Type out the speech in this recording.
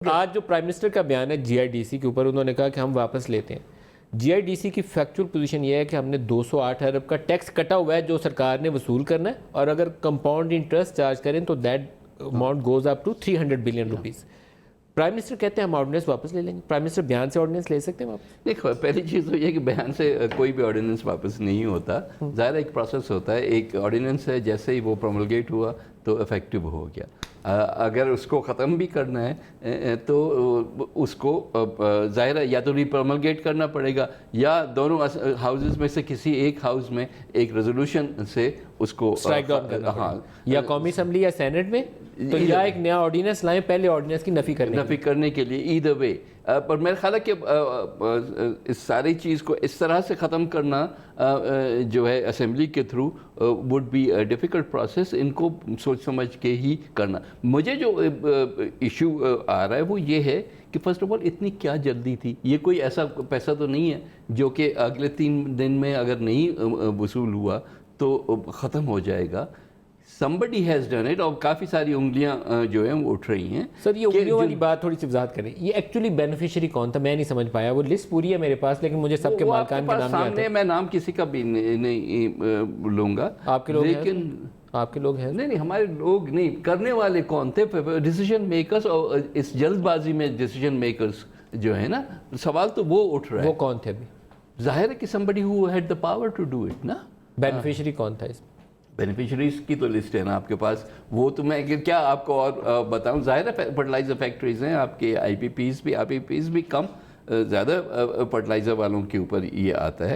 آج جو prime minister کا بیان ہے جی آئی ڈی سی کے اوپر، انہوں نے کہا کہ ہم واپس لیتے ہیں. جی آئی ڈی سی کی فیکچول پوزیشن یہ ہے کہ ہم نے 208 ارب کا ٹیکس کٹا ہوا ہے جو سرکار نے وصول کرنا ہے، اور اگر کمپاؤنڈ انٹرسٹ چارج کریں تو that amount goes up to 300 billion rupees. Prime minister کہتے ہیں ہم آرڈیننس واپس لے لیں گے. پرائم منسٹر بیان سے آرڈیننس لے سکتے ہیں واپس؟ دیکھو پہلی چیز تو یہ ہے کہ بیان سے کوئی بھی آرڈیننس واپس نہیں ہوتا. ظاہر ایک پروسیس ہوتا ہے. ایک آرڈیننس ہے جیسے ہی وہ پرومولگیٹ ہوا تو افیکٹو ہو گیا. اگر اس کو ختم بھی کرنا ہے تو اس کو ظاہر ہے یا تو ری پرومولگیٹ کرنا پڑے گا، یا دونوں ہاؤسز میں سے کسی ایک ہاؤس میں ایک ریزولوشن سے اس کو اسٹرائک ڈاؤن کرنا پڑے گا، یا قومی اسمبلی یا سینٹ میں، تو یا ایک نیا آرڈیننس لائیں پہلے آرڈیننس کی نفی کرنے کے لیے. ایدر وے. پر میرا خیال ہے کہ اس ساری چیز کو اس طرح سے ختم کرنا جو ہے اسمبلی کے through would be a difficult process. ان کو سوچ سمجھ کے ہی کرنا. مجھے جو ایشو آ رہا ہے وہ یہ ہے کہ فرسٹ آف آل اتنی کیا جلدی تھی. یہ کوئی ایسا پیسہ تو نہیں ہے جو کہ اگلے 3 دن میں اگر نہیں وصول ہوا تو ختم ہو جائے گا. somebody has done it. اور کافی ساری انگلیاں جو ہیں وہ اٹھ رہی ہیں. سر یہ انگلیوں والی بات تھوڑی سی وضاحت کریں. یہ ایکچولی بینیفیشری کون تھا؟ میں نہیں سمجھ پایا. وہ لسٹ پوری ہے میرے پاس لیکن مجھے سب کے مالکان کے نام نہیں آتے. میں نام کسی کا بھی نہیں لوں گا. آپ کے لوگ ہیں؟ لیکن آپ کے لوگ ہیں؟ نہیں ہمارے لوگ نہیں. کرنے والے کون تھے؟ Decision makers. اور اس جلد بازی میں ڈیسیجن میکرز جو ہے نا، سوال تو وہ اٹھ رہا ہے. وہ کون تھے ابھی؟ ظاہر ہے کہ somebody who had the power to do it نا. بینیفیشری کون تھا اس میں؟ بینیفیشریز کی تو لسٹ ہے نا آپ کے پاس. وہ تو میں کیا آپ کو اور بتاؤں. ظاہر ہے فرٹیلائزر فیکٹریز ہیں آپ کے. آئی پی پیز بھی کم، زیادہ فرٹیلائزر والوں کے اوپر یہ آتا ہے.